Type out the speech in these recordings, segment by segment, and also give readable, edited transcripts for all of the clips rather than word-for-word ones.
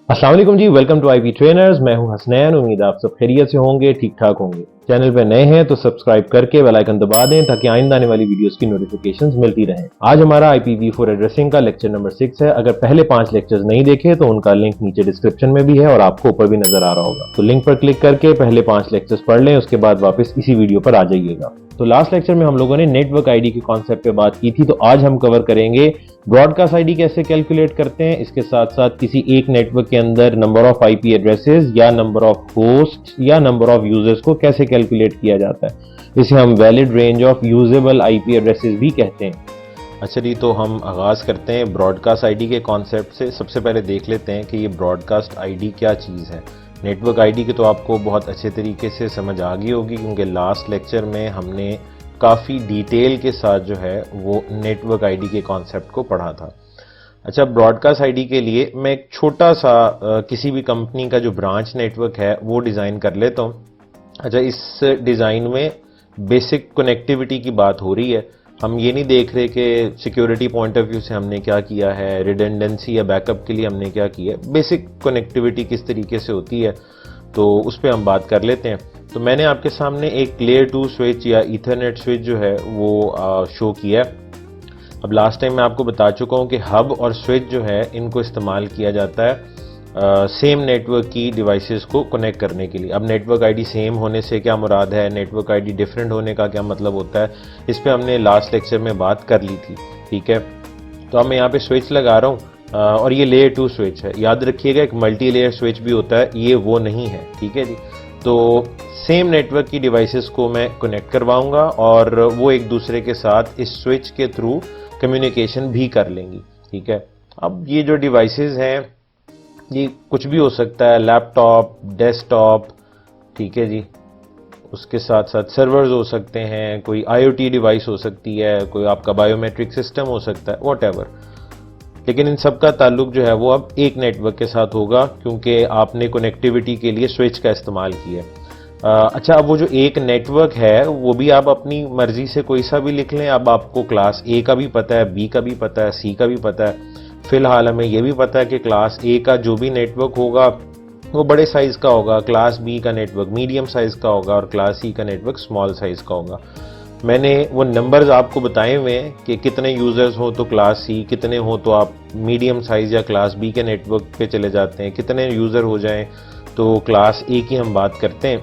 अस्सलाम वालेकुम जी, welcome to IP trainers. मैं हूं हसनैन। उम्मीद आप सब खैरियत से होंगे, ठीक ठाक होंगे। चैनल पे नए हैं तो सब्सक्राइब करके बेल आइकन दबा दें ताकि आइंदा आने वाली वीडियोस की नोटिफिकेशंस मिलती रहें। आज हमारा IPv4 एड्रेसिंग का लेक्चर नंबर 6 है। अगर पहले 5 लेक्चर्स नहीं देखे तो उनका लिंक नीचे डिस्क्रिप्शन में भी है और आपको ऊपर भी नजर आ रहा होगा। तो लिंक पर क्लिक करके पहले 5 लेक्चर्स पढ़ लें, उसके बाद वापस इसी वीडियो पर आ जाइएगा। तो लास्ट लेक्चर में हम लोगों ने नेटवर्क आईडी के कॉन्सेप्ट पे बात की थी, तो आज हम कवर करेंगे ब्रॉडकास्ट आईडी कैसे कैलकुलेट करते हैं। इसके साथ साथ किसी एक नेटवर्क के अंदर नंबर ऑफ आईपी एड्रेसेस या नंबर ऑफ होस्ट या नंबर ऑफ यूजर्स को कैसे कैलकुलेट किया जाता है। इसे हम valid range of usable IP addresses भी कहते हैं। अच्छा जी, तो हम आगाज़ करते हैं ब्रॉडकास्ट आईडी के कॉन्सेप्ट से। सबसे पहले देख लेते हैं कि ये ब्रॉडकास्ट आईडी क्या चीज़ है। नेटवर्क आईडी की तो आपको बहुत अच्छे तरीके से समझ आ गई होगी, क्योंकि लास्ट लेक्चर में हमने काफ़ी डिटेल के साथ जो है वो नेटवर्क आईडी के कॉन्सेप्ट को पढ़ा था। अच्छा, ब्रॉडकास्ट आईडी के लिए मैं एक छोटा सा किसी भी कंपनी का जो ब्रांच नेटवर्क है वो डिज़ाइन कर लेता हूँ। अच्छा, इस डिज़ाइन में बेसिक कनेक्टिविटी की बात हो रही है। हम ये नहीं देख रहे कि सिक्योरिटी पॉइंट ऑफ व्यू से हमने क्या किया है, रिडेंडेंसी या बैकअप के लिए हमने क्या किया है, बेसिक कनेक्टिविटी किस तरीके से होती है, तो उस पर हम बात कर लेते हैं। तो मैंने आपके सामने एक लेयर 2 स्विच या ईथरनेट स्विच जो है वो शो किया है। अब लास्ट टाइम मैं आपको बता चुका हूँ कि हब और स्विच जो है इनको इस्तेमाल किया जाता है सेम नेटवर्क की डिवाइसेस को कनेक्ट करने के लिए। अब नेटवर्क आईडी सेम होने से क्या मुराद है, नेटवर्क आईडी डिफरेंट होने का क्या मतलब होता है, इस पे हमने लास्ट लेक्चर में बात कर ली थी। ठीक है, तो अब मैं यहाँ पे स्विच लगा रहा हूँ और ये लेयर 2 स्विच है। याद रखिएगा एक मल्टी लेयर स्विच भी होता है, ये वो नहीं है। ठीक है जी, तो सेम नेटवर्क की डिवाइसेस को मैं कनेक्ट करवाऊंगा और वो एक दूसरे के साथ इस स्विच के थ्रू कम्युनिकेशन भी कर लेंगी। ठीक है, अब ये जो डिवाइसेस हैं ये कुछ भी हो सकता है, लैपटॉप, डेस्कटॉप, ठीक है जी, उसके साथ साथ सर्वर्स हो सकते हैं, कोई IoT डिवाइस हो सकती है, कोई आपका बायोमेट्रिक सिस्टम हो सकता है, व्हाटएवर। लेकिन इन सब का ताल्लुक जो है वो अब एक नेटवर्क के साथ होगा, क्योंकि आपने कनेक्टिविटी के लिए स्विच का इस्तेमाल किया है। अच्छा, अब वो जो एक नेटवर्क है वो भी आप अपनी मर्जी से कोई सा भी लिख लें। अब आपको क्लास A का भी पता है, B का भी पता है, C का भी पता है। फिलहाल हमें ये भी पता है कि क्लास A का जो भी नेटवर्क होगा वो बड़े साइज का होगा, क्लास B का नेटवर्क मीडियम साइज का होगा और क्लास C का नेटवर्क स्मॉल साइज का होगा। मैंने वो नंबर्स आपको बताए हुए हैं कि कितने यूजर्स हो तो क्लास C, कितने हो तो आप मीडियम साइज या क्लास B के नेटवर्क पे चले जाते हैं, कितने यूजर हो जाएं तो क्लास A की हम बात करते हैं।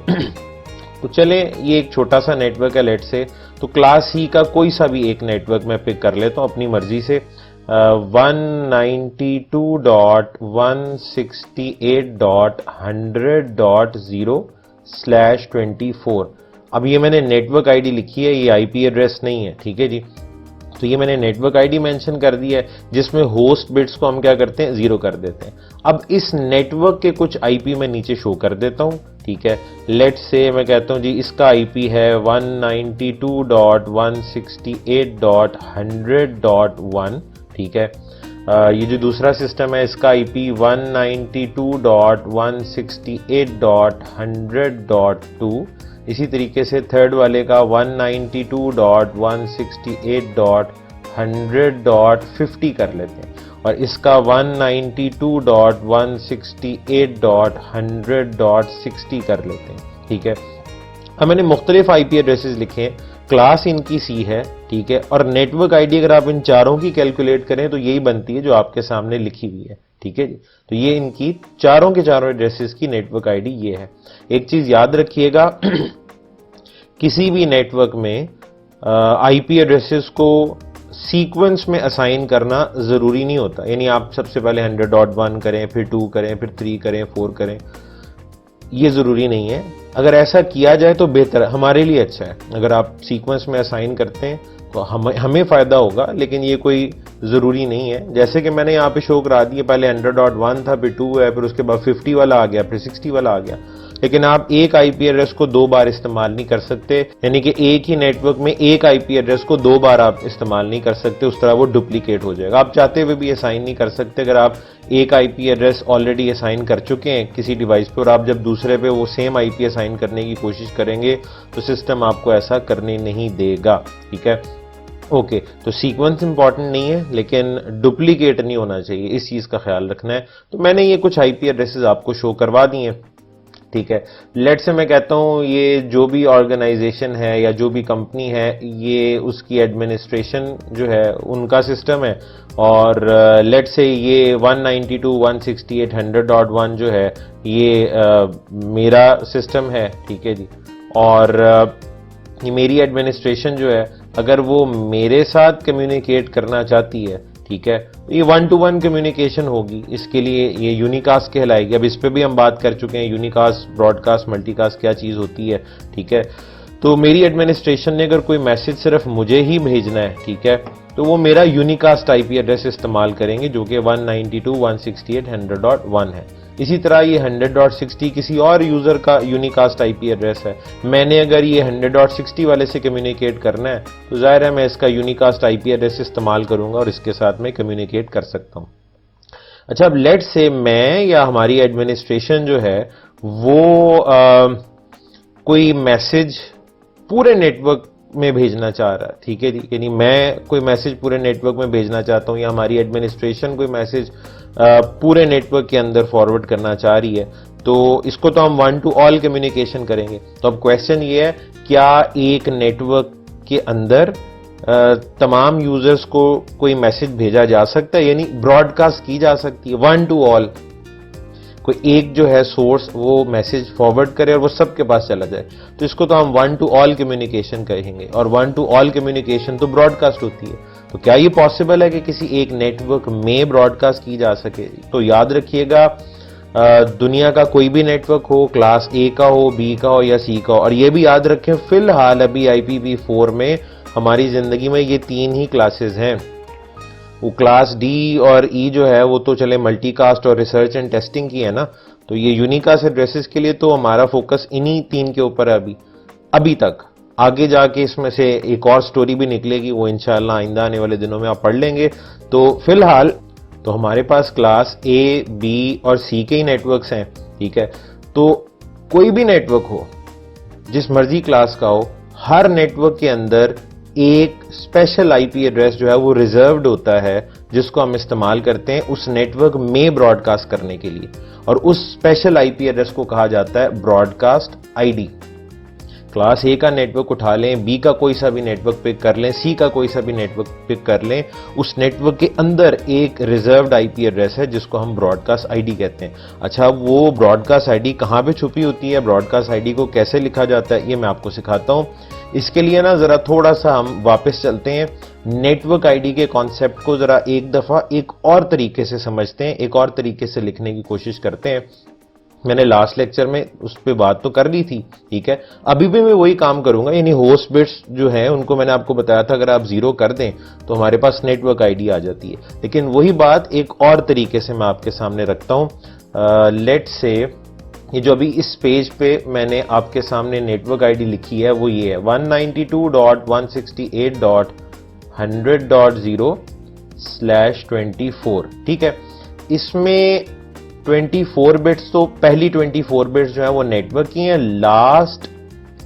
तो चले, ये एक छोटा सा नेटवर्क है लेट से, तो क्लास C का कोई सा भी एक नेटवर्क मैं पिक कर लेता हूँ अपनी मर्जी से। 192.168.100.0/24। अब ये मैंने नेटवर्क आईडी लिखी है, ये आईपी एड्रेस नहीं है। ठीक है जी, तो ये मैंने नेटवर्क आईडी मेंशन कर दी है, जिसमें होस्ट बिट्स को हम क्या करते हैं, 0 कर देते हैं। अब इस नेटवर्क के कुछ आईपी मैं नीचे शो कर देता हूं। ठीक है, लेट्स से मैं कहता हूं जी इसका आईपी है 192.168.100.1। ठीक है, ये जो दूसरा सिस्टम है इसका आईपी 192.168.100.2। इसी तरीके से थर्ड वाले का 192.168.100.50 कर लेते हैं और इसका 192.168.100.60 कर लेते हैं। ठीक है, अब मैंने मुख्तलिफ आईपी एड्रेसेस लिखे हैं, क्लास इनकी C है। ठीक है, और नेटवर्क आईडी अगर आप इन चारों की कैलकुलेट करें तो यही बनती है जो आपके सामने लिखी हुई है। ठीक है जी, तो ये इनकी चारों के चारों एड्रेसेस की नेटवर्क आईडी ये है। एक चीज याद रखिएगा, किसी भी नेटवर्क में आईपी एड्रेसेस को सीक्वेंस में असाइन करना जरूरी नहीं होता। यानी आप सबसे पहले 100.1 करें, फिर 2 करें, फिर 3 करें, 4 करें, ये जरूरी नहीं है। अगर ऐसा किया जाए तो बेहतर, हमारे लिए अच्छा है। अगर आप सीक्वेंस में असाइन करते हैं तो हमें फायदा होगा, लेकिन ये कोई जरूरी नहीं है। जैसे कि मैंने यहाँ पे शो करा दिया, पहले 100.1 था, फिर 2 है, फिर उसके बाद 50 वाला आ गया, फिर 60 वाला आ गया। लेकिन आप एक आईपी एड्रेस को 2 बार इस्तेमाल नहीं कर सकते, यानी कि एक ही नेटवर्क में एक आईपी एड्रेस को 2 बार आप इस्तेमाल नहीं कर सकते, उस तरह वो डुप्लीकेट हो जाएगा। आप चाहते हुए भी असाइन नहीं कर सकते। अगर आप एक आईपी एड्रेस ऑलरेडी असाइन कर चुके हैं किसी डिवाइस पर और आप जब दूसरे पे वो सेम आईपी असाइन करने की कोशिश करेंगे तो सिस्टम आपको ऐसा करने नहीं देगा। ठीक है, ओके, तो सीक्वेंस इंपॉर्टेंट नहीं है, लेकिन डुप्लीकेट नहीं होना चाहिए, इस चीज का ख्याल रखना है। तो मैंने ये कुछ आईपी एड्रेसेस आपको शो करवा दिए हैं, ठीक है। लेट से मैं कहता हूं ये जो भी ऑर्गेनाइजेशन है या जो भी कंपनी है, ये उसकी एडमिनिस्ट्रेशन जो है उनका सिस्टम है, और लेट से ये 192.168.100.1 जो है ये मेरा सिस्टम है, ठीक है जी। और ये मेरी एडमिनिस्ट्रेशन जो है, अगर वो मेरे साथ कम्युनिकेट करना चाहती है, ठीक है, तो ये 1-to-1 कम्युनिकेशन होगी, इसके लिए ये यूनिकास्ट कहलाएगी। अब इस पे भी हम बात कर चुके हैं, यूनिकास्ट, ब्रॉडकास्ट, मल्टीकास्ट क्या चीज होती है, ठीक है। तो मेरी एडमिनिस्ट्रेशन ने अगर कोई मैसेज सिर्फ मुझे ही भेजना है, ठीक है, तो वो मेरा यूनिकास्ट आईपी एड्रेस इस्तेमाल करेंगे जो कि 192.168.100.1 है। इसी तरह ये 100.60 किसी और यूजर का यूनिकास्ट आईपी एड्रेस है। मैंने अगर ये 100.60 वाले से कम्युनिकेट करना है तो जाहिर है मैं इसका यूनिकास्ट आईपी एड्रेस इस्तेमाल करूंगा और इसके साथ मैं कम्युनिकेट कर सकता हूं। अच्छा, अब लेट से मैं या हमारी एडमिनिस्ट्रेशन जो है वो कोई मैसेज पूरे नेटवर्क में भेजना चाह रहा है, ठीक है जी। यानी मैं कोई मैसेज पूरे नेटवर्क में भेजना चाहता हूं या हमारी एडमिनिस्ट्रेशन कोई मैसेज पूरे नेटवर्क के अंदर फॉरवर्ड करना चाह रही है, तो इसको तो हम 1-to-all कम्युनिकेशन करेंगे। तो अब क्वेश्चन ये है, क्या एक नेटवर्क के अंदर तमाम यूजर्स को कोई मैसेज भेजा जा सकता है, यानी ब्रॉडकास्ट की जा सकती है 1-to-all? कोई एक जो है सोर्स वो मैसेज फॉरवर्ड करे और वो सबके पास चला जाए, तो इसको तो हम 1-to-all कम्युनिकेशन कहेंगे। और 1-to-all कम्युनिकेशन तो ब्रॉडकास्ट होती है। तो क्या ये पॉसिबल है कि किसी एक नेटवर्क में ब्रॉडकास्ट की जा सके? तो याद रखिएगा, दुनिया का कोई भी नेटवर्क हो, क्लास ए का हो, बी का हो या सी का हो, और ये भी याद रखें फिलहाल अभी IPv4 में हमारी जिंदगी में ये 3 ही क्लासेस हैं। वो क्लास डी और ई जो है वो तो चले मल्टीकास्ट और रिसर्च एंड टेस्टिंग की है ना। तो ये यूनिकास्ट एड्रेसेस के लिए तो हमारा फोकस इन्हीं 3 के ऊपर है अभी तक। आगे जाके इसमें से एक और स्टोरी भी निकलेगी, वो इंशाल्लाह आइंदा आने वाले दिनों में आप पढ़ लेंगे। तो फिलहाल तो हमारे पास क्लास ए, बी और सी के ही नेटवर्क्स हैं, ठीक है। तो कोई भी नेटवर्क हो, जिस मर्जी क्लास का हो, हर नेटवर्क के अंदर एक स्पेशल आईपी एड्रेस जो है वो रिजर्व्ड होता है, जिसको हम इस्तेमाल करते हैं उस नेटवर्क में ब्रॉडकास्ट करने के लिए, और उस स्पेशल आईपी एड्रेस को कहा जाता है ब्रॉडकास्ट आईडी। क्लास ए का नेटवर्क उठा लें, बी का कोई सा भी नेटवर्क पिक कर लें, सी का कोई सा भी नेटवर्क पिक कर लें, उस नेटवर्क के अंदर एक रिजर्व्ड आईपी एड्रेस है जिसको हम ब्रॉडकास्ट आईडी कहते हैं। अच्छा, वो ब्रॉडकास्ट आईडी कहां पे छुपी होती है, ब्रॉडकास्ट आईडी को कैसे लिखा जाता है, ये मैं आपको सिखाता हूं। इसके लिए ना जरा थोड़ा सा हम वापस चलते हैं, नेटवर्क आईडी के कॉन्सेप्ट को जरा एक दफा एक और तरीके से समझते हैं, एक और तरीके से लिखने की कोशिश करते हैं। मैंने लास्ट लेक्चर में उस पर बात तो कर ली थी, ठीक है। अभी भी मैं वही काम करूंगा, यानी होस्ट बिट्स जो हैं उनको मैंने आपको बताया था अगर आप 0 कर दें तो हमारे पास नेटवर्क आईडी आ जाती है। लेकिन वही बात एक और तरीके से मैं आपके सामने रखता हूं। लेट से ये जो अभी इस पेज पे मैंने आपके सामने नेटवर्क आईडी लिखी है वो ये है 192.168.100.0/24, ठीक है। इसमें 24 बिट्स, तो पहली 24 बिट्स जो है वो नेटवर्क की हैं, लास्ट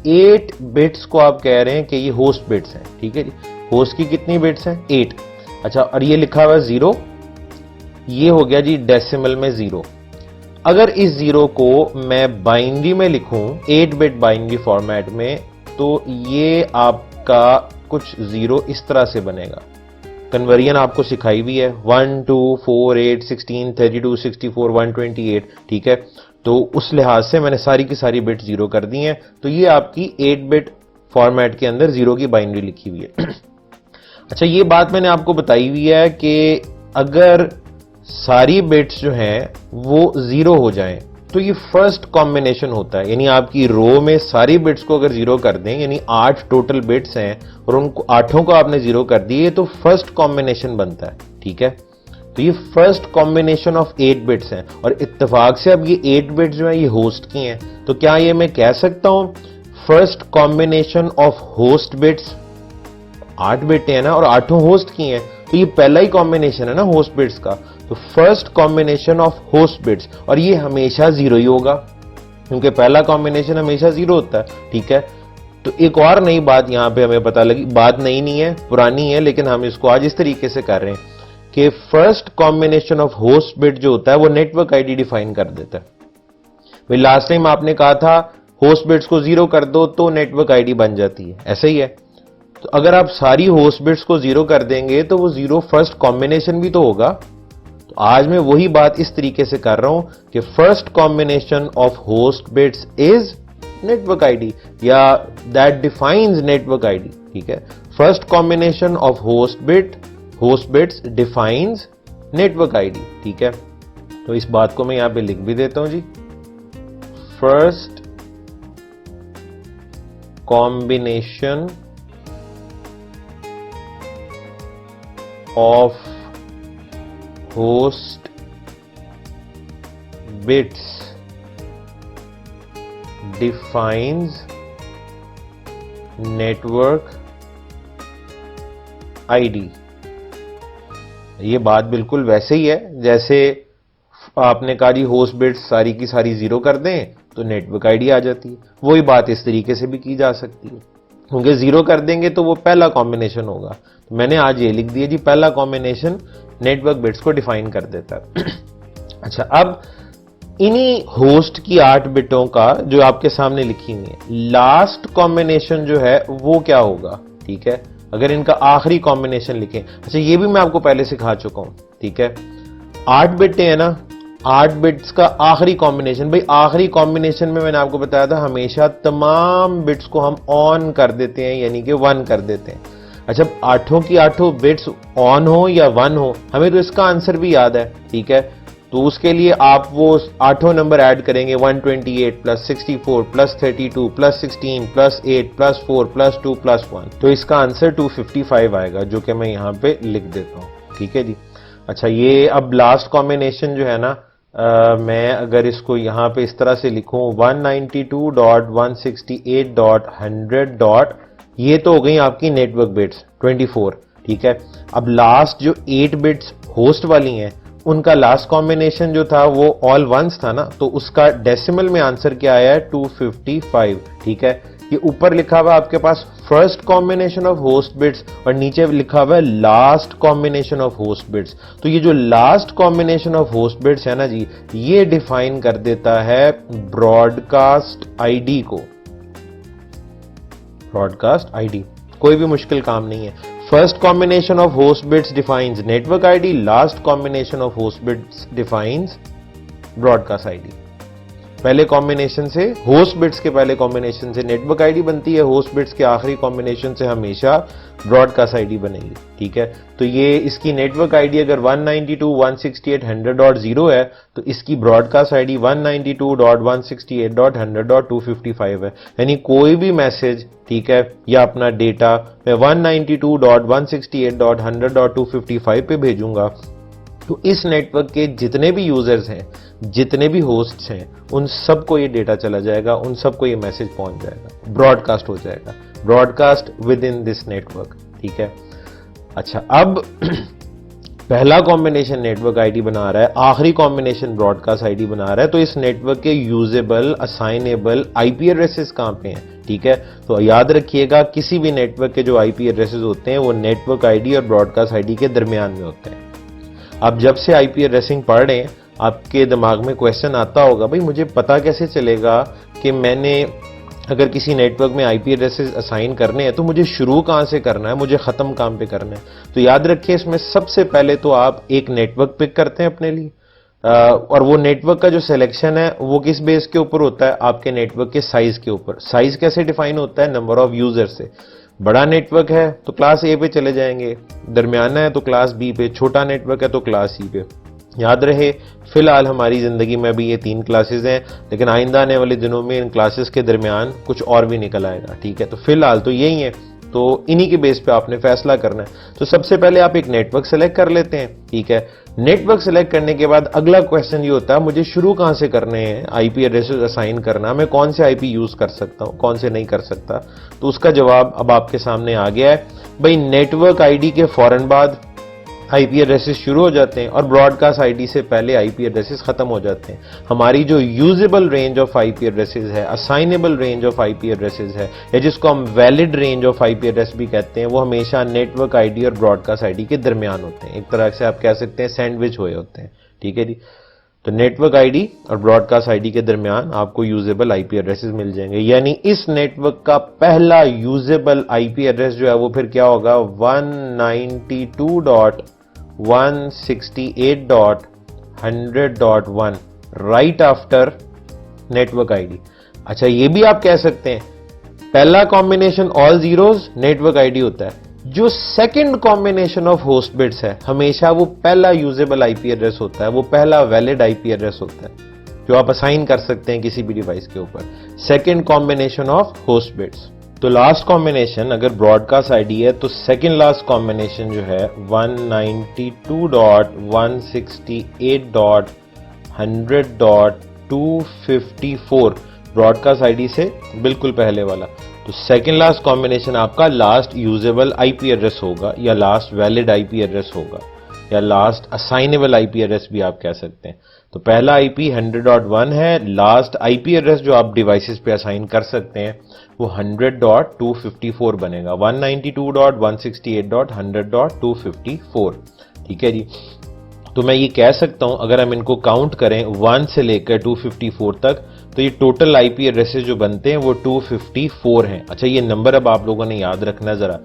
8 बिट्स को आप कह रहे हैं कि ये होस्ट बिट्स हैं, ठीक है जी। होस्ट की कितनी बिट्स हैं? 8। अच्छा, और ये लिखा हुआ है 0, ये हो गया जी डेसिमल में 0। अगर इस 0 को मैं बाइनरी में लिखूं 8 बिट बाइनरी फॉर्मेट में, तो ये आपका कुछ 0 इस तरह से बनेगा। कन्वर्जन आपको सिखाई भी है 1 2 4 8 16 32 64 128, ठीक है। तो उस लिहाज से मैंने सारी की सारी बिट 0 कर दी हैं। तो ये आपकी 8 बिट फॉर्मेट के अंदर 0 की बाइनरी लिखी हुई है। अच्छा, ये बात मैंने आपको बताई हुई है कि अगर सारी बिट्स जो हैं वो 0 हो जाएं तो ये फर्स्ट कॉम्बिनेशन होता है, यानी आपकी रो में सारी बिट्स को अगर 0 कर दें, यानी 8 टोटल बिट्स हैं और उनको 8 को आपने 0 कर दिए, तो फर्स्ट कॉम्बिनेशन बनता है, ठीक है। तो ये फर्स्ट कॉम्बिनेशन ऑफ 8 बिट्स हैं, और इत्तेफाक से अब ये 8 बिट्स जो है ये होस्ट की हैं। तो क्या ये मैं कह सकता हूं first combination of host bits 8 bit है ना, और 8 होस्ट की हैं, तो ये पहला ही कॉम्बिनेशन है ना होस्ट बिट्स का। तो first combination of host bits, और ये हमेशा 0 ही होगा क्योंकि पहला कॉम्बिनेशन हमेशा 0 होता है, ठीक है। तो एक और नई बात यहां पे हमें पता लगी, बात नई नहीं है, पुरानी है, लेकिन हम इसको आज इस तरीके से कर रहे हैं कि first combination of host bit जो होता है वो नेटवर्क आईडी डिफाइन कर देता है। भाई लास्ट टाइम आपने कहा था होस्ट बिट्स को 0 कर दो तो नेटवर्क आईडी बन जाती है, ऐसे ही है। तो अगर आप सारी होस्ट बिट्स को 0 कर देंगे तो वो 0 फर्स्ट कॉम्बिनेशन भी तो होगा। तो आज मैं वही बात इस तरीके से कर रहा हूं कि first combination of host bits is network ID, या दैट डिफाइंस नेटवर्क आईडी। ठीक है, first combination of host bits defines network ID. ठीक है, तो इस बात को मैं यहां पे लिख भी देता हूं जी। First combination of host bits defines network ID. ये बात बिल्कुल वैसे ही है जैसे आपने कहा जी होस्ट बिट्स सारी की सारी 0 कर दें तो नेटवर्क आईडी आ जाती है। वही बात इस तरीके से भी की जा सकती है, क्योंकि 0 कर देंगे तो वो पहला कॉम्बिनेशन होगा। तो मैंने आज ये लिख दिया जी, पहला कॉम्बिनेशन नेटवर्क बिट्स को डिफाइन कर देता है। अच्छा, अब इन्हीं होस्ट की 8 बिटों का जो आपके सामने लिखी हुई है, लास्ट कॉम्बिनेशन जो है वो क्या होगा। ठीक है, अगर इनका आखिरी कॉम्बिनेशन लिखें, अच्छा ये भी मैं आपको पहले सिखा चुका हूं। ठीक है, 8 बिटें हैं ना, 8 बिट्स का आखिरी कॉम्बिनेशन, भाई आखिरी कॉम्बिनेशन में मैंने आपको बताया था हमेशा तमाम बिट्स को हम ऑन कर देते हैं, यानी कि 1 कर देते हैं। अच्छा, आठों की आठों बिट्स ऑन हो या 1 हो, हमें तो इसका आंसर भी याद है। ठीक है, तो उसके लिए आप वो आठों नंबर ऐड करेंगे, 128 plus 64 plus 32 plus 16 plus 8 plus 4 plus 2 plus 1, तो इसका आंसर 255 आएगा, जो कि मैं यहां पे लिख देता हूं। ठीक है जी। अच्छा, ये अब लास्ट कॉम्बिनेशन जो है ना, मैं अगर इसको यहां पे इस तरह से लिखूं 192.168.100. ये तो हो गई आपकी नेटवर्क बिट्स 24। ठीक है, अब लास्ट जो 8 बिट्स होस्ट वाली हैं उनका लास्ट कॉम्बिनेशन जो था वो ऑल वंस था ना, तो उसका डेसिमल में आंसर क्या आया है 255। ठीक है, ये ऊपर लिखा हुआ आपके पास first combination of host bits और नीचे लिखा हुआ है last combination of host bits. तो ये जो last combination of host bits है ना जी, ये डिफाइन कर देता है ब्रॉडकास्ट आईडी को। ब्रॉडकास्ट आईडी कोई भी मुश्किल काम नहीं है। First combination of host bits defines network ID, last combination of host bits defines broadcast ID. पहले कॉम्बिनेशन से, होस्ट बिट्स के पहले कॉम्बिनेशन से नेटवर्क आईडी बनती है, होस्ट बिट्स के आखिरी कॉम्बिनेशन से हमेशा ब्रॉडकास्ट आईडी बनेगी। ठीक है, तो ये इसकी नेटवर्क आईडी अगर 192.168.100.0 है तो इसकी ब्रॉडकास्ट आईडी 192.168.100.255 है। यानी कोई भी मैसेज, ठीक है, या अपना डेटा मैं 192.168.100.255 पे भेजूंगा तो इस नेटवर्क के जितने भी यूजर्स हैं, जितने भी होस्ट्स हैं, उन सबको ये डेटा चला जाएगा, उन सबको ये मैसेज पहुंच जाएगा, ब्रॉडकास्ट हो जाएगा, broadcast with in this network. ठीक है, अच्छा अब पहला कॉम्बिनेशन नेटवर्क आईडी बना रहा है, आखिरी कॉम्बिनेशन ब्रॉडकास्ट आईडी बना रहा है, तो इस नेटवर्क के यूजेबल असाइनेबल आईपी एड्रेसेस कहां पे हैं। ठीक है, तो याद रखिएगा किसी भी नेटवर्क के जो आईपी एड्रेसेस होते हैं वो नेटवर्क आईडी और ब्रॉडकास्ट आईडी के दरमियान में होते हैं। आप जब से आईपी एड्रेसिंग पढ़ रहे हैं आपके दिमाग में क्वेश्चन आता होगा, भाई मुझे पता कैसे चलेगा कि मैंने अगर किसी नेटवर्क में आईपी एड्रेसेस असाइन करने हैं तो मुझे शुरू कहां से करना है, मुझे खत्म कहां पे करना है। तो याद रखिए इसमें सबसे पहले तो आप एक नेटवर्क पिक करते हैं अपने लिए, और वो नेटवर्क का जो सिलेक्शन है वो किस बेस के ऊपर होता है, आपके नेटवर्क के साइज के ऊपर। साइज कैसे डिफाइन होता है, नंबर ऑफ यूजर से। बड़ा नेटवर्क है तो क्लास ए पे चले जाएंगे, दरमियाना है तो क्लास बी पे, छोटा नेटवर्क है तो क्लास सी पे। याद रहे फिलहाल हमारी जिंदगी में भी ये 3 क्लासेस हैं, लेकिन आइंदा आने वाले दिनों में इन क्लासेस के दरमियान कुछ और भी निकल आएगा। ठीक है, तो फिलहाल तो यही है, तो इन्हीं के बेस पे आपने फैसला करना है। तो सबसे पहले आप एक नेटवर्क सेलेक्ट कर लेते हैं। ठीक है, नेटवर्क सेलेक्ट करने के बाद अगला क्वेश्चन ये होता है मुझे शुरू कहां से करने हैं आईपी एड्रेसेस असाइन करना, मैं कौन से आईपी यूज कर सकता हूं, कौन से नहीं कर सकता। तो उसका जवाब अब आपके सामने आ गया है। भाई नेटवर्क आईडी के फौरन बाद आईपी एड्रेसेस शुरू हो जाते हैं और ब्रॉडकास्ट आईडी से पहले आईपी एड्रेसेस खत्म हो जाते हैं। हमारी जो usable range of IP addresses है, assignable range of IP addresses है, या जिसको हम valid range of IP address भी कहते हैं, वो हमेशा नेटवर्क आईडी और ब्रॉडकास्ट आईडी के दरमियान होते हैं। एक तरह से आप कह सकते हैं सैंडविच हुए होते हैं। ठीक है जी। तो नेटवर्क आईडी और ब्रॉडकास्ट आईडी के दरमियान आपको यूजेबल आईपी एड्रेसेस मिल जाएंगे। यानी इस नेटवर्क का पहला यूजेबल आईपी एड्रेस जो है वो फिर क्या होगा, 192.168.100.1 राइट आफ्टर नेटवर्क आईडी। अच्छा, ये भी आप कह सकते हैं पहला combination all zeros network ID होता है, जो second combination of host bits है हमेशा वो पहला यूजेबल आईपी एड्रेस होता है, वो पहला वैलिड आईपी एड्रेस होता है जो आप असाइन कर सकते हैं किसी भी डिवाइस के ऊपर। Second combination of host bits. तो लास्ट कॉम्बिनेशन अगर ब्रॉडकास्ट आईडी है तो सेकंड लास्ट कॉम्बिनेशन जो है 192.168.100.254 ब्रॉडकास्ट आईडी से बिल्कुल पहले वाला। तो सेकंड लास्ट कॉम्बिनेशन आपका लास्ट यूजेबल आईपी एड्रेस होगा, या लास्ट वैलिड आईपी एड्रेस होगा, या लास्ट असाइनेबल आईपी एड्रेस भी आप कह सकते हैं। तो पहला आईपी 100.1 है, लास्ट आईपी एड्रेस जो आप डिवाइसेस पे असाइन कर सकते हैं वो 100.254 बनेगा, 192.168.100.254। ठीक है जी। तो मैं ये कह सकता हूं अगर हम इनको काउंट करें 1 से लेकर 254 तक, तो ये टोटल आईपी एड्रेसेस जो बनते हैं वो 254 हैं। अच्छा, ये नंबर अब आप लोगों ने याद रखना जरा।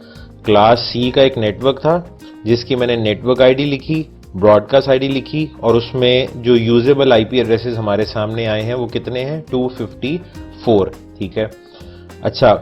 क्लास सी का एक नेटवर्क था जिसकी मैंने नेटवर्क आईडी लिखी, ब्रॉडकास्ट आईडी लिखी, और उसमें जो यूजेबल आईपी एड्रेसेस हमारे सामने आए हैं वो कितने हैं, 254। ठीक है। अच्छा,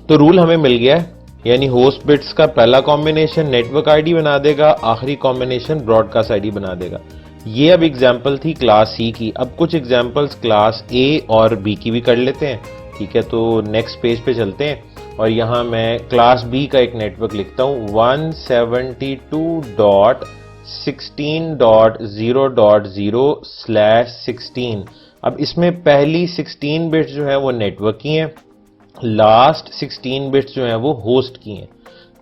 तो रूल हमें मिल गया है, यानी होस्ट बिट्स का पहला कॉम्बिनेशन नेटवर्क आईडी बना देगा, आखिरी कॉम्बिनेशन ब्रॉडकास्ट आईडी बना देगा। ये अब एग्जांपल थी क्लास सी की। अब कुछ एग्जांपल्स क्लास ए और बी की भी कर लेते हैं। ठीक है, तो नेक्स्ट पेज पे चलते हैं और यहां मैं क्लास बी का एक नेटवर्क लिखता हूं 172.16.0.0/16। अब इसमें पहली 16 बिट्स जो है वो नेटवर्क की हैं, लास्ट 16 बिट्स जो हैं वो होस्ट की हैं।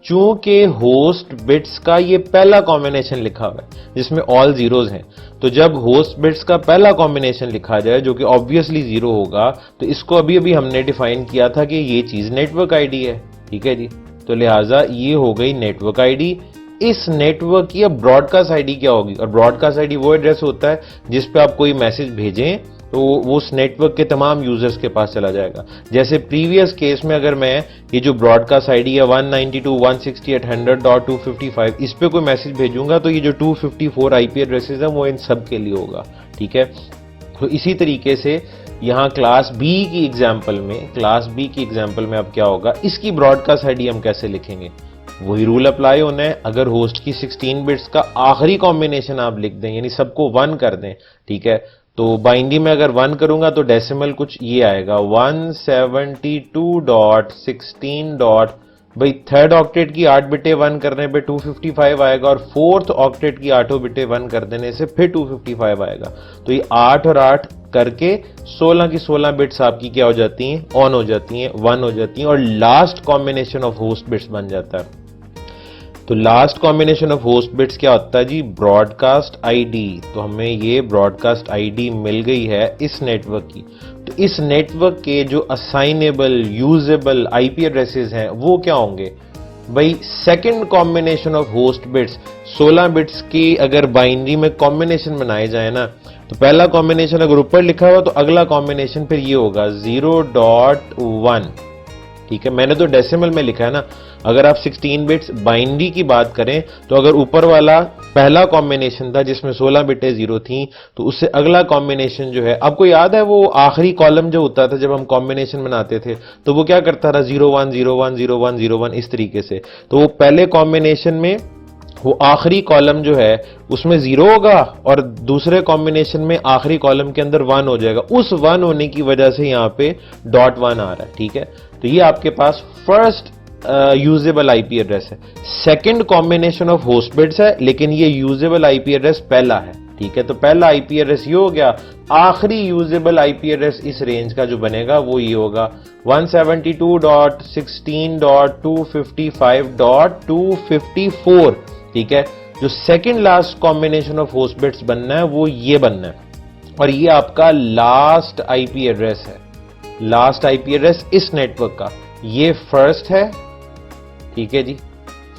चूंकि होस्ट बिट्स का ये पहला कॉम्बिनेशन लिखा हुआ है जिसमें ऑल जीरोज हैं, तो जब होस्ट बिट्स का पहला कॉम्बिनेशन लिखा जाए जो कि ऑब्वियसली जीरो होगा, तो इसको अभी अभी हमने डिफाइन किया था कि ये चीज नेटवर्क आईडी है। ठीक है जी। तो लिहाजा ये हो गई नेटवर्क आईडी। इस नेटवर्क की अब ब्रॉडकास्ट आईडी क्या होगी, और ब्रॉडकास्ट आईडी वो एड्रेस होता है जिस पे आप कोई मैसेज भेजें तो वो उस नेटवर्क के तमाम यूजर्स के पास चला जाएगा। जैसे प्रीवियस केस में अगर मैं ये जो ब्रॉडकास्ट आईडी है 192.168.100.255 इस पे कोई मैसेज भेजूंगा तो ये जो 254 आईपी एड्रेसेस है वो इन सब के लिए होगा। ठीक है। तो इसी तरीके से यहां क्लास बी की एग्जांपल में अब क्या होगा, इसकी ब्रॉडकास्ट आईडी हम कैसे लिखेंगे, वही रूल अप्लाई होना है। अगर होस्ट की 16 बिट्स का आखिरी कॉम्बिनेशन आप लिख दें, यानी सबको 1 कर दें, ठीक है, तो बाइनरी में अगर 1 करूंगा तो डेसिमल कुछ ये आएगा 172.16. भाई थर्ड ऑक्टेट की 8 बिटें 1 करने पे 255 आएगा, और फोर्थ ऑक्टेट की 8 बिटें 1 कर देने से फिर 255 आएगा। तो ये 8 और 8 करके 16 की 16 बिट्स आपकी क्या हो जाती हैं, ऑन हो जाती हैं, 1 हो जाती हैं, और last combination of host bits बन जाता है। तो last combination of host bits क्या होता है जी, ब्रॉडकास्ट आईडी। तो हमें ये ब्रॉडकास्ट आईडी मिल गई है इस नेटवर्क की। तो इस नेटवर्क के जो असाइनेबल यूजेबल आईपी एड्रेसेस हैं वो क्या होंगे भाई, second combination of host bits. 16 bits की अगर बाइनरी में कॉम्बिनेशन बनाए जाए ना, तो पहला कॉम्बिनेशन अगर ऊपर लिखा हुआ तो अगला कॉम्बिनेशन फिर ये होगा 0.1। ठीक है, मैंने तो डेसिमल में लिखा है ना। अगर आप 16 बिट्स बाइनरी की बात करें तो अगर ऊपर वाला पहला कॉम्बिनेशन था जिसमें 16 बिटें 0 थी, तो उससे अगला कॉम्बिनेशन जो है, आपको याद है वो आखिरी कॉलम जो होता था जब हम कॉम्बिनेशन बनाते थे तो वो क्या करता था, 01 01 01 01 इस तरीके से। तो वो पहले कॉम्बिनेशन में वो आखिरी कॉलम जो है उसमें 0 होगा और दूसरे कॉम्बिनेशन में आखिरी कॉलम के अंदर 1 हो जाएगा। उस 1 होने की वजह से यहां पे .1 आ रहा है। ठीक है, तो ये आपके पास फर्स्ट यूजेबल आईपी एड्रेस है। Second combination of host bits है, लेकिन ये यूजेबल आईपी एड्रेस पहला है। ठीक है, तो पहला आईपी एड्रेस ये हो गया। आखिरी यूजेबल आईपी एड्रेस इस रेंज का जो बनेगा वो ये होगा 172.16.255.254। ठीक है, जो second last combination of host bits बनना है वो ये बनना है, और ये आपका लास्ट आईपी एड्रेस है, लास्ट आईपी एड्रेस इस नेटवर्क का। ये फर्स्ट है, ठीक है जी,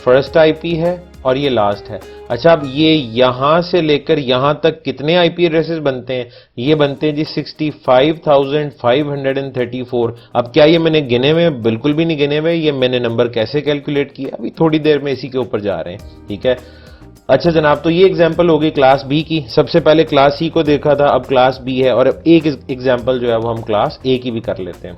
फर्स्ट आईपी है, और ये लास्ट है। अच्छा, अब ये यहां से लेकर यहां तक कितने आईपी एड्रेसेस बनते हैं? ये बनते हैं जी 65,534। अब क्या ये मैंने गिने हुए? बिल्कुल भी नहीं गिने हुए। ये मैंने नंबर कैसे कैलकुलेट किया, अभी थोड़ी देर में इसी के ऊपर जा रहे हैं, ठीक है। अच्छा जनाब, तो ये एग्जांपल हो गई क्लास बी की। सबसे पहले क्लास सी को देखा था, अब क्लास बी है, और अब एक एग्जांपल जो है वो हम क्लास ए की भी कर लेते हैं।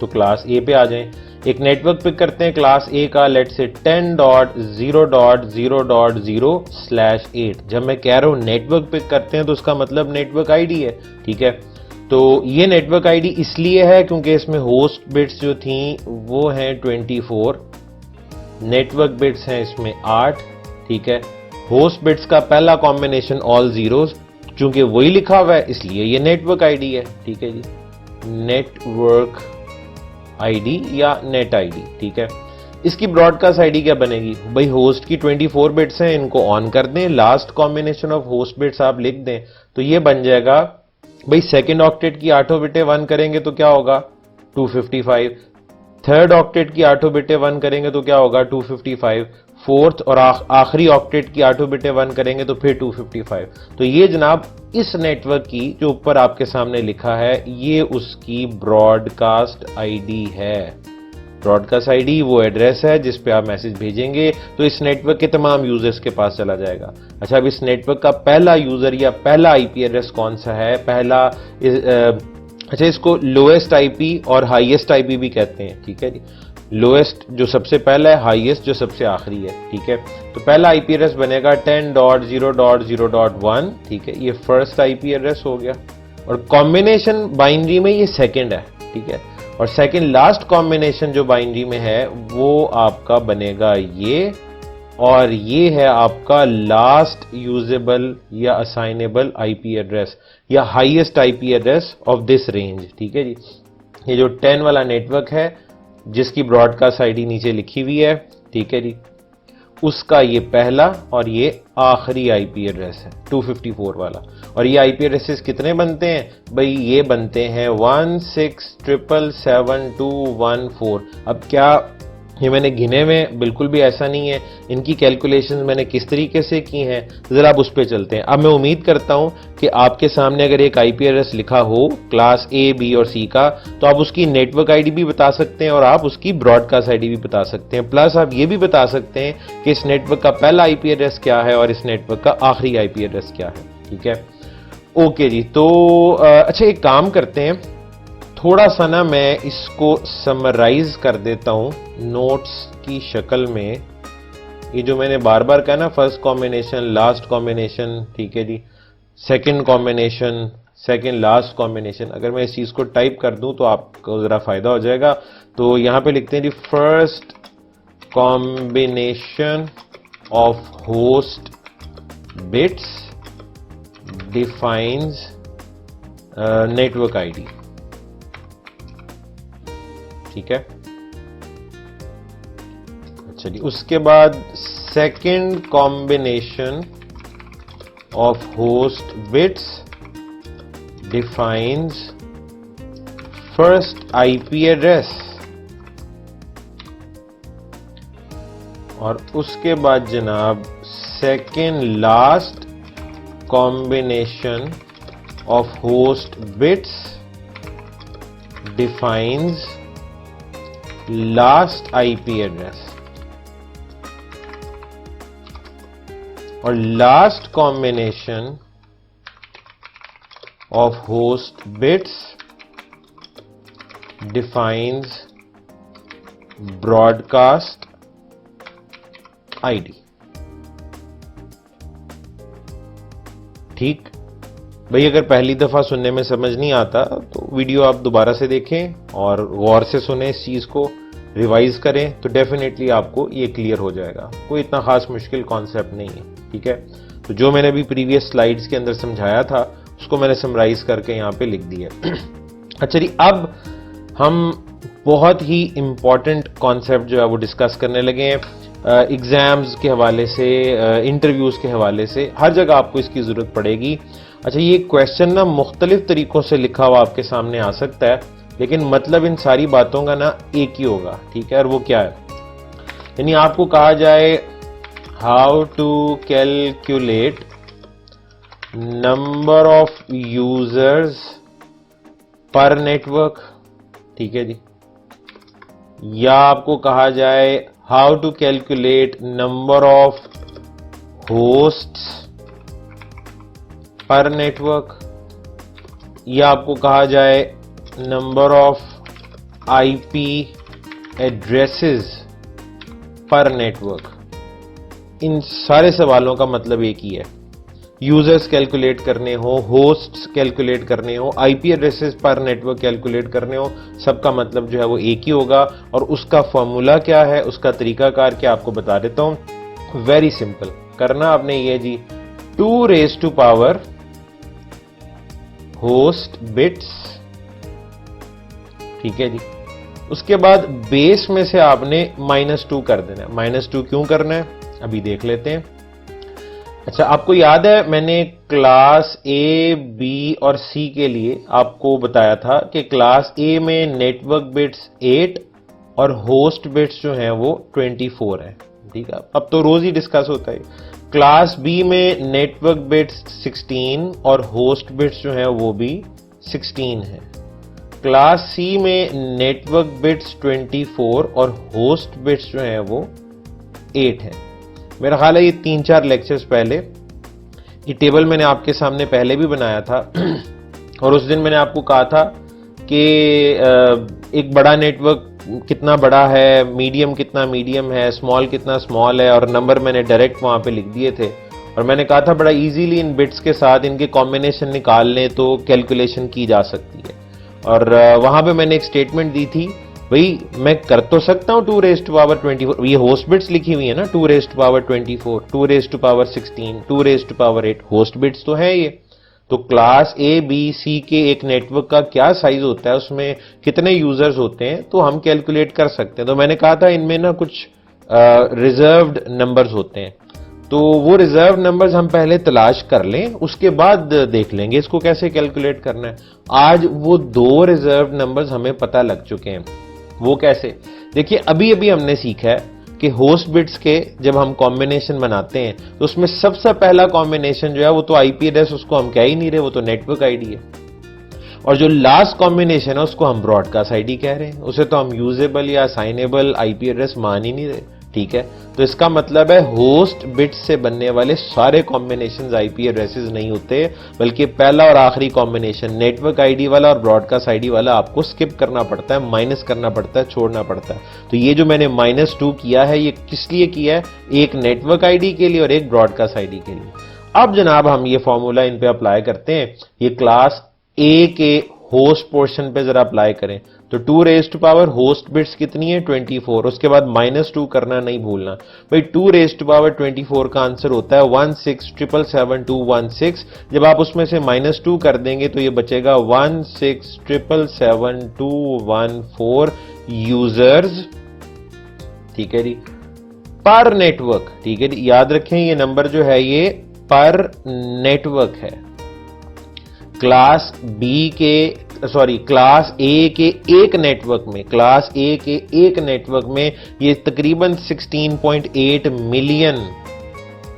तो क्लास ए पे आ जाएं, एक नेटवर्क पिक करते हैं क्लास ए का, लेट से 10.0.0.0/8। जब मैं कह रहा हूं नेटवर्क पिक करते हैं तो उसका मतलब नेटवर्क आईडी है, ठीक है। तो ये नेटवर्क आईडी इसलिए है क्योंकि इसमें होस्ट बिट्स जो थी वो हैं 24, नेटवर्क बिट्स हैं इसमें 8, ठीक है। होस्ट बिट्स का पहला कॉम्बिनेशन ऑल जीरोस, चूंकि वही लिखा हुआ है इसलिए ये नेटवर्क आईडी है, ठीक है जी, नेटवर्क आईडी या नेट आईडी, ठीक है। इसकी ब्रॉडकास्ट आईडी क्या बनेगी भाई? होस्ट की 24 बिट्स हैं, इनको ऑन कर दें, last combination of host bits आप लिख दें, तो ये बन जाएगा भाई सेकंड ऑक्टेट की 8 बिटें 1 करेंगे तो क्या होगा? 255। थर्ड ऑक्टेट की 8 बिटें 1 करेंगे तो क्या होगा? 255। फोर्थ और आखिरी ऑक्टेट की 8 बिटें 1 करेंगे तो फिर 255। तो ये जनाब इस नेटवर्क की जो ऊपर आपके सामने लिखा है ये उसकी ब्रॉडकास्ट आईडी है। ब्रॉडकास्ट आईडी वो एड्रेस है जिस पे आप मैसेज भेजेंगे तो इस नेटवर्क के तमाम यूजर्स के पास चला जाएगा। अच्छा, अब इस नेटवर्क का पहला यूजर या पहला आईपी एड्रेस कौन सा है? पहला अच्छा, इसको लोएस्ट आईपी और हाईएस्ट आईपी भी कहते हैं, ठीक है जी। लोएस्ट जो सबसे पहला है, हाईएस्ट जो सबसे आखिरी है, ठीक है। तो पहला आईपी एड्रेस बनेगा 10.0.0.1, ठीक है, ये फर्स्ट आईपी एड्रेस हो गया, और कॉम्बिनेशन बाइनरी में ये सेकंड है, ठीक है। और सेकंड लास्ट कॉम्बिनेशन जो बाइनरी में है वो आपका बनेगा ये, और ये है आपका लास्ट यूजेबल या असाइनेबल आईपी एड्रेस या highest IP address of this range, ठीक है जी। ये जो 10 वाला नेटवर्क है जिसकी ब्रॉडकास्ट आईडी नीचे लिखी हुई है, ठीक है जी, उसका ये पहला और ये आखिरी आईपी एड्रेस है 254 वाला। और ये आईपी एड्रेसेस कितने बनते हैं भाई? ये बनते हैं 16777214। अब क्या ये मैंने गिने में? बिल्कुल भी ऐसा नहीं है। इनकी कैलकुलेशंस मैंने किस तरीके से की हैं, जरा अब उस पे चलते हैं। अब मैं उम्मीद करता हूं कि आपके सामने अगर एक आईपी एड्रेस लिखा हो क्लास ए, बी और सी का, तो आप उसकी नेटवर्क आईडी भी बता सकते हैं और आप उसकी ब्रॉडकास्ट आईडी भी बता सकते हैं। प्लस आप ये भी बता सकते हैं कि इस नेटवर्क का पहला आईपी एड्रेस क्या है और इस नेटवर्क का आखिरी आईपी एड्रेस क्या है, ठीक है। ओके जी, तो अच्छा एक काम करते हैं, थोड़ा सा ना मैं इसको समराइज कर देता हूं नोट्स की शक्ल में। ये जो मैंने बार बार कहा ना, फर्स्ट कॉम्बिनेशन, लास्ट कॉम्बिनेशन, ठीक है जी, second combination, second last combination, अगर मैं इस चीज को टाइप कर दूं तो आपको जरा फायदा हो जाएगा। तो यहां पे लिखते हैं जी first combination of host bits defines network ID, ठीक है। अच्छा जी, उसके बाद second combination of host bits defines first IP address, और उसके बाद जनाब second last combination of host bits defines last IP address, और last combination of host bits defines broadcast ID. ठीक भाई, अगर पहली दफा सुनने में समझ नहीं आता तो वीडियो आप दोबारा से देखें और गौर से सुने, इस चीज को रिवाइज करें तो डेफिनेटली आपको ये क्लियर हो जाएगा। कोई इतना खास मुश्किल कॉन्सेप्ट नहीं है, ठीक है। तो जो मैंने अभी प्रीवियस स्लाइड्स के अंदर समझाया था उसको मैंने समराइज करके यहां पे लिख दिया। अच्छा जी, अब हम बहुत ही इंपॉर्टेंट कॉन्सेप्ट जो है वो डिस्कस करने लगे हैं। एग्जाम्स के हवाले से, इंटरव्यूज के हवाले से, हर जगह आपको इसकी जरूरत पड़ेगी। अच्छा, ये क्वेश्चन ना मुख्तलिफ तरीकों से लिखा हुआ आपके सामने आ सकता है, लेकिन मतलब इन सारी बातों का ना एक ही होगा, ठीक है? और वो क्या है, यानी आपको कहा जाए how to calculate number of users पर नेटवर्क, ठीक है जी, या आपको कहा जाए how to calculate number of hosts पर नेटवर्क, या आपको कहा जाए नंबर ऑफ आईपी एड्रेसेस पर नेटवर्क। इन सारे सवालों का मतलब एक ही है, यूजर्स कैलकुलेट करने हो, होस्ट्स कैलकुलेट करने हो, आईपी एड्रेसेस पर नेटवर्क कैलकुलेट करने हो, सबका मतलब जो है वो एक ही होगा। और उसका फॉर्मूला क्या है, उसका तरीकाकार क्या, आपको बता देता हूं। वेरी सिंपल, करना आपने ये जी, 2 raise to power host bits, ठीक है जी, उसके बाद बेस में से आपने -2 कर देना है। -2 क्यों करना है, अभी देख लेते हैं। अच्छा, आपको याद है मैंने क्लास ए, बी और सी के लिए आपको बताया था कि क्लास ए में नेटवर्क बिट्स 8 और होस्ट बिट्स जो हैं वो 24 है, ठीक है? अब तो रोज ही डिस्कस होता है। क्लास बी में नेटवर्क बिट्स 16 और होस्ट बिट्स जो है वो भी 16 है। क्लास सी में नेटवर्क बिट्स 24 और होस्ट बिट्स जो है वो 8 है। मेरा ख्याल है ये 3-4 लेक्चर्स पहले ये टेबल मैंने आपके सामने पहले भी बनाया था और उस दिन मैंने आपको कहा था कि एक बड़ा नेटवर्क कितना बड़ा है, मीडियम कितना मीडियम है, स्मॉल कितना स्मॉल है, और नंबर मैंने डायरेक्ट वहां पे लिख दिए थे। और मैंने कहा था बड़ा इजीली इन बिट्स के साथ इनके कॉम्बिनेशन निकाल लें तो कैलकुलेशन की जा सकती है। और वहां पे मैंने एक स्टेटमेंट दी थी, भाई मैं कर तो सकता हूं 2 रेज़ टू पावर 24, ये होस्ट बिट्स लिखी हुई है ना, 2 raise to power 24, 2 raise to power 16, 2 raise to power 8, host bits तो है ये। तो क्लास ए, बी, सी के एक नेटवर्क का क्या साइज होता है, उसमें कितने यूजर्स होते हैं, तो हम कैलकुलेट कर सकते हैं। तो मैंने कहा था इनमें ना कुछ रिजर्व्ड नंबर्स होते हैं, तो वो रिजर्व नंबर्स हम पहले तलाश कर लें, उसके बाद देख लेंगे इसको कैसे कैलकुलेट करना है। आज वो 2 रिजर्व नंबर्स हमें पता लग चुके हैं। वो कैसे, देखिए अभी अभी हमने सीखा है कि होस्ट बिट्स के जब हम कॉम्बिनेशन बनाते हैं तो उसमें सबसे पहला कॉम्बिनेशन जो है वो तो आईपी एड्रेस, उसको हम कह ही नहीं रहे, वो तो नेटवर्क आईडी है। और जो लास्ट कॉम्बिनेशन है उसको हम ब्रॉडकास्ट आईडी कह रहे हैं, उसे तो हम यूजेबल या असाइनेबल आईपी एड्रेस मान ही नहीं रहे, ठीक है? तो इसका मतलब है होस्ट बिट्स से बनने वाले सारे कॉम्बिनेशंस आईपी एड्रेसेस नहीं होते, बल्कि पहला और आखिरी कॉम्बिनेशन नेटवर्क आईडी वाला और ब्रॉडकास्ट आईडी वाला आपको स्किप करना पड़ता है, माइनस करना पड़ता है, छोड़ना पड़ता है। तो ये जो मैंने -2 किया है ये किस लिए किया है, एक नेटवर्क आईडी के लिए और एक ब्रॉडकास्ट आईडी के लिए। अब जनाब हम ये फॉर्मूला इन पे अप्लाई करते हैं, ये क्लास ए के होस्ट पोर्शन पे जरा अप्लाई करें। तो 2 raise to power host bits कितनी है, 24, उसके बाद -2 करना नहीं भूलना। भाई 2 रेज़ टू पावर 24 का आंसर होता है 167777216। जब आप उसमें से -2 कर देंगे तो ये बचेगा 167777214 यूजर्स, ठीक है जी, पर नेटवर्क, ठीक है जी। याद रखें ये नंबर जो है ये पर नेटवर्क है। क्लास बी के क्लास ए के एक नेटवर्क में, क्लास ए के एक नेटवर्क में ये तकरीबन 16.8 मिलियन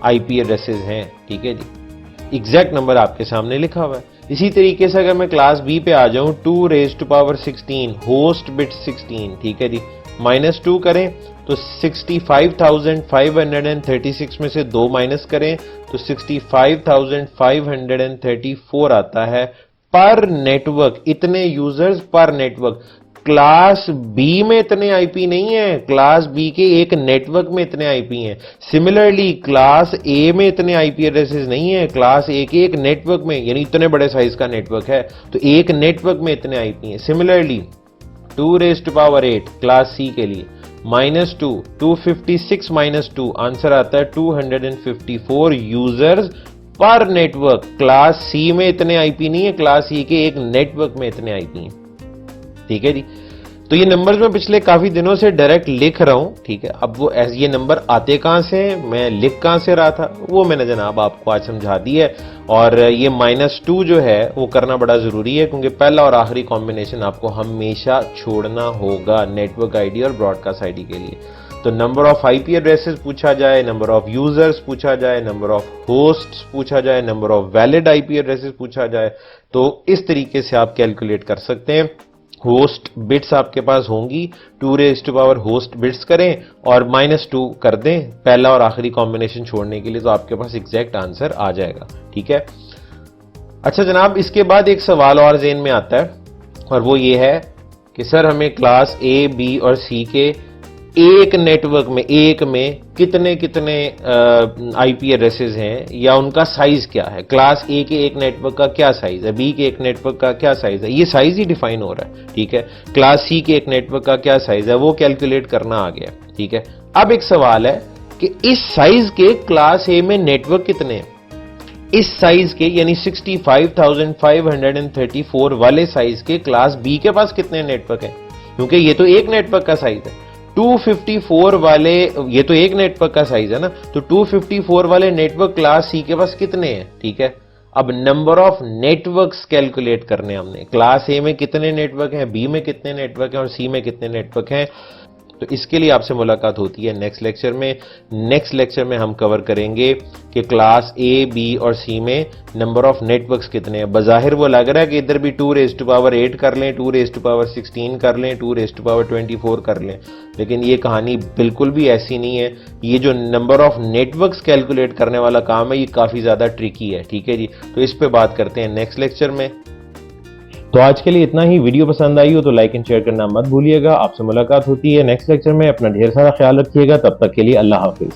आईपी एड्रेसेस हैं, ठीक है जी। एग्जैक्ट नंबर आपके सामने लिखा हुआ है। इसी तरीके से अगर मैं क्लास बी पे आ जाऊं, 2 raise to power 16, host bit 16, ठीक है जी, -2 करें तो 65,536 में से 2 माइनस करें तो 65,534 आता है पर नेटवर्क, इतने यूजर्स पर नेटवर्क। क्लास बी में इतने आईपी नहीं है, क्लास बी के एक नेटवर्क में इतने आईपी हैं। सिमिलरली क्लास ए में इतने आईपी एड्रेसेस नहीं है, क्लास ए के एक नेटवर्क में, यानी इतने बड़े साइज का नेटवर्क है तो एक नेटवर्क में इतने आईपी हैं। Similarly 2 raise to power 8 class C के लिए -2, 256 -2 आंसर आता है 254 यूजर्स पर नेटवर्क। क्लास सी में इतने आईपी नहीं है, क्लास सी के एक नेटवर्क में इतने आईपी हैं, ठीक है जी। तो ये नंबर्स मैं पिछले काफी दिनों से डायरेक्ट लिख रहा हूं, ठीक है। अब वो ये नंबर आते कहां से, मैं लिख कहां से रहा था, वो मैंने जनाब आपको आज समझा दी है। और ये -2 जो है वो करना बड़ा जरूरी है, क्योंकि पहला और आखिरी कॉम्बिनेशन आपको हमेशा छोड़ना होगा नेटवर्क आईडी और ब्रॉडकास्ट आईडी के लिए। तो नंबर ऑफ आईपी एड्रेसेस पूछा जाए, नंबर ऑफ यूजर्स पूछा जाए, नंबर ऑफ होस्ट्स पूछा जाए, number of valid IP addresses पूछा जाए, तो इस तरीके से आप कैलकुलेट कर सकते हैं। होस्ट बिट्स आपके पास होंगी, 2 raise to power host bits करें और -2 कर दें पहला और आखिरी कॉम्बिनेशन छोड़ने के लिए, तो आपके पास एग्जैक्ट आंसर आ जाएगा, ठीक है। अच्छा जनाब, इसके बाद एक सवाल और ज़हन में आता है और वो ये है कि सर हमें क्लास ए, बी और सी के एक नेटवर्क में कितने कितने आईपी एड्रेसेस हैं या उनका साइज क्या है, क्लास ए के एक नेटवर्क का क्या साइज है, बी के एक नेटवर्क का क्या साइज है, ये साइज ही डिफाइन हो रहा है, ठीक है। क्लास सी के एक नेटवर्क का क्या साइज है वो कैलकुलेट करना आ गया, ठीक है। अब एक सवाल है कि इस साइज के क्लास ए में नेटवर्क कितने हैं, इस साइज के यानी 65,534 वाले साइज के क्लास बी के पास कितने नेटवर्क हैं, क्योंकि ये तो एक नेटवर्क का साइज है। 254 वाले, ये तो एक नेटवर्क का साइज है ना, तो 254 वाले नेटवर्क क्लास सी के पास कितने हैं, ठीक है। अब नंबर ऑफ नेटवर्क्स कैलकुलेट करने हमने, क्लास ए में कितने नेटवर्क हैं, बी में कितने नेटवर्क हैं और सी में कितने नेटवर्क हैं। तो इसके लिए आपसे मुलाकात होती है नेक्स्ट लेक्चर में। नेक्स्ट लेक्चर में हम कवर करेंगे कि क्लास ए, बी और सी में नंबर ऑफ नेटवर्क्स कितने हैं। बज़ाहिर वो लग रहा है कि इधर भी 2 रेज़ टू पावर 8 कर लें, 2 रेज़ टू पावर 16 कर लें, 2 रेज़ टू पावर 24 कर लें, लेकिन ये कहानी बिल्कुल भी ऐसी नहीं है। ये जो नंबर ऑफ नेटवर्क्स कैलकुलेट करने वाला काम है ये काफी ज्यादा ट्रिकी है, ठीक है जी। तो इस पे बात करते हैं नेक्स्ट लेक्चर में। तो आज के लिए इतना ही। वीडियो पसंद आई हो तो लाइक एंड शेयर करना मत भूलिएगा। आपसे मुलाकात होती है नेक्स्ट लेक्चर में। अपना ढेर सारा ख्याल रखिएगा। तब तक के लिए अल्लाह हाफिज।